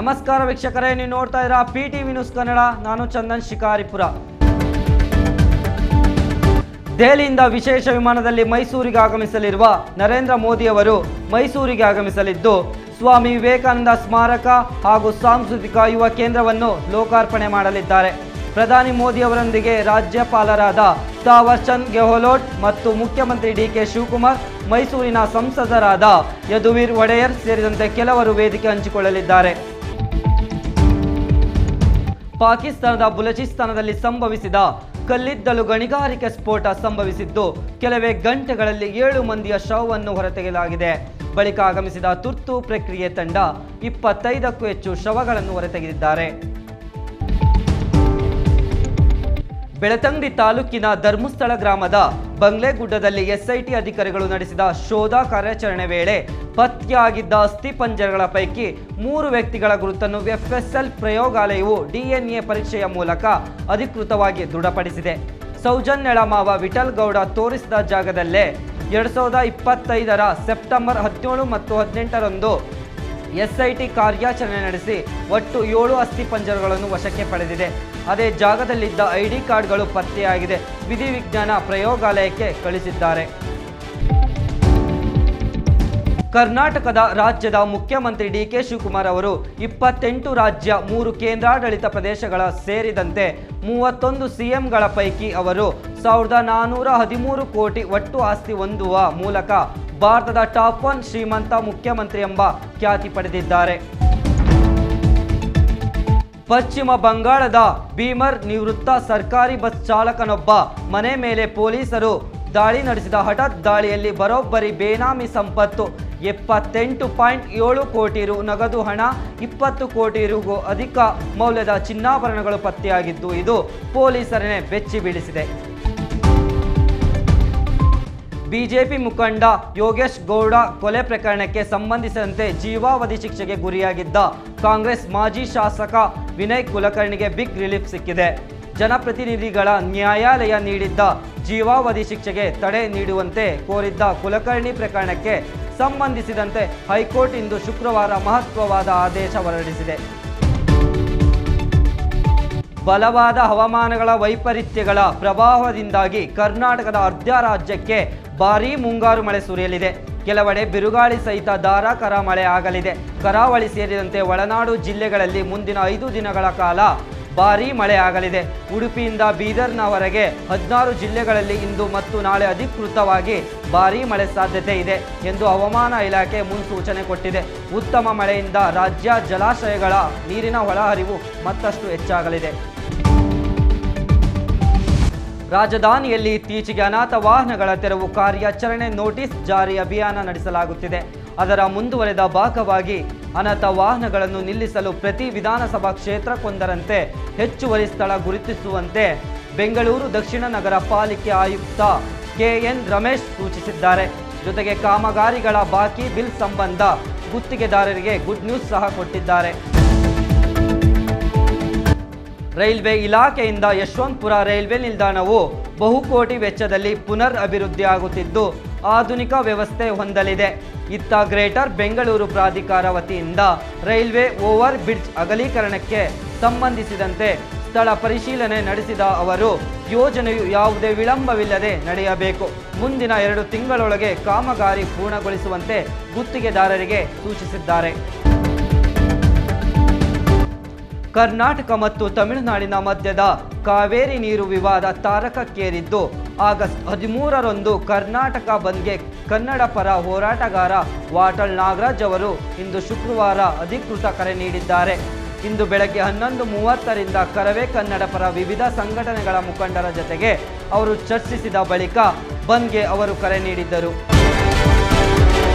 ನಮಸ್ಕಾರ ವೀಕ್ಷಕರೇ, ನೀವು ನೋಡ್ತಾ ಇದ್ದೀರಾ PTV ನ್ಯೂಸ್ ಕನ್ನಡ. ನಾನು ಚಂದನ್ ಶಿಕಾರಿಪುರ. ದೆಹಲಿಯಿಂದ ವಿಶೇಷ ವಿಮಾನದಲ್ಲಿ ಮೈಸೂರಿಗೆ ಆಗಮಿಸಲಿರುವ ನರೇಂದ್ರ ಮೋದಿ ಅವರು ಮೈಸೂರಿಗೆ ಆಗಮಿಸಲಿದ್ದು ಸ್ವಾಮಿ ವಿವೇಕಾನಂದ ಸ್ಮಾರಕ ಹಾಗೂ ಸಾಂಸ್ಕೃತಿಕ ಯುವ ಕೇಂದ್ರವನ್ನು ಲೋಕಾರ್ಪಣೆ ಮಾಡಲಿದ್ದಾರೆ. ಪ್ರಧಾನಿ ಮೋದಿ ಅವರೊಂದಿಗೆ ರಾಜ್ಯಪಾಲರಾದ ತಾವರ್ ಚಂದ್ ಗೆಹ್ಲೋಟ್ ಮತ್ತು ಮುಖ್ಯಮಂತ್ರಿ DK ಶಿವಕುಮಾರ್, ಮೈಸೂರಿನ ಸಂಸದರಾದ ಯದುವೀರ್ ಒಡೆಯರ್ ಸೇರಿದಂತೆ ಕೆಲವರು ವೇದಿಕೆ ಹಂಚಿಕೊಳ್ಳಲಿದ್ದಾರೆ. ಪಾಕಿಸ್ತಾನದ ಬಲೂಚಿಸ್ತಾನದಲ್ಲಿ ಸಂಭವಿಸಿದ ಕಲ್ಲಿದ್ದಲು ಗಣಿಗಾರಿಕೆ ಸ್ಫೋಟ ಸಂಭವಿಸಿದ್ದು ಕೆಲವೇ ಗಂಟೆಗಳಲ್ಲಿ 7 ಮಂದಿಯ ಶವವನ್ನು ಹೊರತೆಗೆಯಲಾಗಿದೆ. ಬಳಿಕ ಆಗಮಿಸಿದ ತುರ್ತು ಪ್ರಕ್ರಿಯೆ ತಂಡ 25ಕ್ಕೂ ಹೆಚ್ಚು ಶವಗಳನ್ನು ಹೊರತೆಗೆದಿದ್ದಾರೆ. ಬೆಳತಂಗಡಿ ತಾಲೂಕಿನ ಧರ್ಮಸ್ಥಳ ಗ್ರಾಮದ ಬಂಗ್ಲೆಗುಡ್ಡದಲ್ಲಿ SIT ಅಧಿಕಾರಿಗಳು ನಡೆಸಿದ ಶೋಧ ಕಾರ್ಯಾಚರಣೆ ವೇಳೆ ಪತ್ತೆಯಾಗಿದ್ದ ಅಸ್ಥಿಪಂಜರಗಳ ಪೈಕಿ 3 ವ್ಯಕ್ತಿಗಳ ಗುರುತನ್ನು FSL ಪ್ರಯೋಗಾಲಯವು DNA ಪರೀಕ್ಷೆಯ ಮೂಲಕ ಅಧಿಕೃತವಾಗಿ ದೃಢಪಡಿಸಿದೆ. ಸೌಜನ್ಯಳ ಮಾವ ವಿಠಲ್ ಗೌಡ ತೋರಿಸಿದ ಜಾಗದಲ್ಲೇ 2025ರ ಸೆಪ್ಟೆಂಬರ್ 17 ಮತ್ತು 18ರಂದು SIT ಕಾರ್ಯಾಚರಣೆ ನಡೆಸಿ ಒಟ್ಟು 7 ಅಸ್ಥಿಪಂಜರಗಳನ್ನು ವಶಕ್ಕೆ ಪಡೆದಿದೆ. ಅದೇ ಜಾಗದಲ್ಲಿದ್ದ ID ಕಾರ್ಡ್ಗಳು ಪತ್ತೆಯಾಗಿದೆ. ವಿಧಿವಿಜ್ಞಾನ ಪ್ರಯೋಗಾಲಯಕ್ಕೆ ಕಳಿಸಿದ್ದಾರೆ. ಕರ್ನಾಟಕದ ರಾಜ್ಯದ ಮುಖ್ಯಮಂತ್ರಿ DK ಶಿವಕುಮಾರ್ ಅವರು 28 ರಾಜ್ಯ 3 ಕೇಂದ್ರಾಡಳಿತ ಪ್ರದೇಶಗಳ ಸೇರಿದಂತೆ 31 CMಗಳ ಪೈಕಿ ಅವರು 1413 ಕೋಟಿ ಒಟ್ಟು ಆಸ್ತಿ ಹೊಂದುವ ಮೂಲಕ ಭಾರತದ ಟಾಪ್ 1 ಶ್ರೀಮಂತ ಮುಖ್ಯಮಂತ್ರಿ ಎಂಬ ಖ್ಯಾತಿ ಪಡೆದಿದ್ದಾರೆ. ಪಶ್ಚಿಮ ಬಂಗಾಳದ ಬೀಮರ್ ನಿವೃತ್ತ ಸರ್ಕಾರಿ ಬಸ್ ಚಾಲಕನೊಬ್ಬ ಮನೆ ಮೇಲೆ ಪೊಲೀಸರು ದಾಳಿ ನಡೆಸಿದ ಹಠಾತ್ ದಾಳಿಯಲ್ಲಿ ಬರೋಬ್ಬರಿ ಬೇನಾಮಿ ಸಂಪತ್ತು 78.7 ಕೋಟಿ ರು ನಗದು ಹಣ, 20 ಕೋಟಿ ರುಗೂ ಅಧಿಕ ಮೌಲ್ಯದ ಚಿನ್ನಾಭರಣಗಳು ಪತ್ತೆಯಾಗಿದ್ದು ಇದು ಪೊಲೀಸರನ್ನೇ ಬೆಚ್ಚಿ ಬೀಳಿಸಿದೆ. ಬಿಜೆಪಿ ಮುಖಂಡ ಯೋಗೇಶ್ ಗೌಡ ಕೊಲೆ ಪ್ರಕರಣಕ್ಕೆ ಸಂಬಂಧಿಸಿದಂತೆ ಜೀವಾವಧಿ ಶಿಕ್ಷೆಗೆ ಗುರಿಯಾಗಿದ್ದ ಕಾಂಗ್ರೆಸ್ ಮಾಜಿ ಶಾಸಕ ವಿನಯ್ ಕುಲಕರ್ಣಿಗೆ ಬಿಗ್ ರಿಲೀಫ್ ಸಿಕ್ಕಿದೆ. ಜನಪ್ರತಿನಿಧಿಗಳ ನ್ಯಾಯಾಲಯ ನೀಡಿದ್ದ ಜೀವಾವಧಿ ಶಿಕ್ಷೆಗೆ ತಡೆ ನೀಡುವಂತೆ ಕೋರಿದ್ದ ಕುಲಕರ್ಣಿ ಪ್ರಕರಣಕ್ಕೆ ಸಂಬಂಧಿಸಿದಂತೆ ಹೈಕೋರ್ಟ್ ಇಂದು ಶುಕ್ರವಾರ ಮಹತ್ವವಾದ ಆದೇಶ ಹೊರಡಿಸಿದೆ. ಬಲವಾದ ಹವಾಮಾನಗಳ ವೈಪರೀತ್ಯಗಳ ಪ್ರಭಾವದಿಂದಾಗಿ ಕರ್ನಾಟಕದ ಅರ್ಧ ರಾಜ್ಯಕ್ಕೆ ಭಾರೀ ಮುಂಗಾರು ಮಳೆ ಸುರಿಯಲಿದೆ. ಕೆಲವೆಡೆ ಬಿರುಗಾಳಿ ಸಹಿತ ಧಾರಾಕಾರ ಮಳೆ ಆಗಲಿದೆ. ಕರಾವಳಿ ಸೇರಿದಂತೆ ಒಳನಾಡು ಜಿಲ್ಲೆಗಳಲ್ಲಿ ಮುಂದಿನ 5 ದಿನಗಳ ಕಾಲ ಭಾರೀ ಮಳೆ ಆಗಲಿದೆ. ಉಡುಪಿಯಿಂದ ಬೀದರ್ನವರೆಗೆ 16 ಜಿಲ್ಲೆಗಳಲ್ಲಿ ಇಂದು ಮತ್ತು ನಾಳೆ ಅಧಿಕೃತವಾಗಿ ಭಾರೀ ಮಳೆ ಸಾಧ್ಯತೆ ಇದೆ ಎಂದು ಹವಾಮಾನ ಇಲಾಖೆ ಮುನ್ಸೂಚನೆ ಕೊಟ್ಟಿದೆ. ಉತ್ತಮ ಮಳೆಯಿಂದ ರಾಜ್ಯ ಜಲಾಶಯಗಳ ನೀರಿನ ಒಳಹರಿವು ಮತ್ತಷ್ಟು ಹೆಚ್ಚಾಗಲಿದೆ. ರಾಜಧಾನಿಯಲ್ಲಿ ಇತ್ತೀಚೆಗೆ ಅನಾಥ ವಾಹನಗಳ ತೆರವು ಕಾರ್ಯಾಚರಣೆ ನೋಟಿಸ್ ಜಾರಿ ಅಭಿಯಾನ ನಡೆಸಲಾಗುತ್ತಿದೆ. ಅದರ ಮುಂದುವರೆದ ಭಾಗವಾಗಿ ಅನಾಥ ವಾಹನಗಳನ್ನು ನಿಲ್ಲಿಸಲು ಪ್ರತಿ ವಿಧಾನಸಭಾ ಕ್ಷೇತ್ರಕ್ಕೊಂದರಂತೆ ಹೆಚ್ಚುವರಿ ಸ್ಥಳ ಗುರುತಿಸುವಂತೆ ಬೆಂಗಳೂರು ದಕ್ಷಿಣ ನಗರ ಪಾಲಿಕೆ ಆಯುಕ್ತ KN ರಮೇಶ್ ಸೂಚಿಸಿದ್ದಾರೆ. ಜೊತೆಗೆ ಕಾಮಗಾರಿಗಳ ಬಾಕಿ ಬಿಲ್ ಸಂಬಂಧ ಗುತ್ತಿಗೆದಾರರಿಗೆ ಗುಡ್ ನ್ಯೂಸ್ ಸಹ ಕೊಟ್ಟಿದ್ದಾರೆ. ರೈಲ್ವೆ ಇಲಾಖೆಯಿಂದ ಯಶವಂತಪುರ ರೈಲ್ವೆ ನಿಲ್ದಾಣವು ಬಹುಕೋಟಿ ವೆಚ್ಚದಲ್ಲಿ ಪುನರ್ ಅಭಿವೃದ್ಧಿ ಆಗುತ್ತಿದ್ದು ಆಧುನಿಕ ವ್ಯವಸ್ಥೆ ಹೊಂದಲಿದೆ. ಇತ್ತ ಗ್ರೇಟರ್ ಬೆಂಗಳೂರು ಪ್ರಾಧಿಕಾರ ವತಿಯಿಂದ ರೈಲ್ವೆ ಓವರ್ ಬ್ರಿಡ್ಜ್ ಅಗಲೀಕರಣಕ್ಕೆ ಸಂಬಂಧಿಸಿದಂತೆ ಸ್ಥಳ ಪರಿಶೀಲನೆ ನಡೆಸಿದ ಅವರು ಯೋಜನೆಯು ಯಾವುದೇ ವಿಳಂಬವಿಲ್ಲದೆ ನಡೆಯಬೇಕು. ಮುಂದಿನ 2 ತಿಂಗಳೊಳಗೆ ಕಾಮಗಾರಿ ಪೂರ್ಣಗೊಳಿಸುವಂತೆ ಗುತ್ತಿಗೆದಾರರಿಗೆ ಸೂಚಿಸಿದ್ದಾರೆ. ಕರ್ನಾಟಕ ಮತ್ತು ತಮಿಳುನಾಡಿನ ಮಧ್ಯದ ಕಾವೇರಿ ನೀರು ವಿವಾದ ತಾರಕಕ್ಕೇರಿದ್ದು ಆಗಸ್ಟ್ 13ರಂದು ಕರ್ನಾಟಕ ಬಂದ್ಗೆ ಕನ್ನಡ ಪರ ಹೋರಾಟಗಾರ ವಾಟಾಳ್ ನಾಗರಾಜ್ ಅವರು ಇಂದು ಶುಕ್ರವಾರ ಅಧಿಕೃತ ಕರೆ ನೀಡಿದ್ದಾರೆ. ಇಂದು ಬೆಳಗ್ಗೆ 11:30ರಿಂದ ಕರವೇ ಕನ್ನಡ ಪರ ವಿವಿಧ ಸಂಘಟನೆಗಳ ಮುಖಂಡರ ಜೊತೆಗೆ ಅವರು ಚರ್ಚಿಸಿದ ಬಳಿಕ ಬಂದ್ಗೆ ಅವರು ಕರೆ ನೀಡಿದ್ದರು.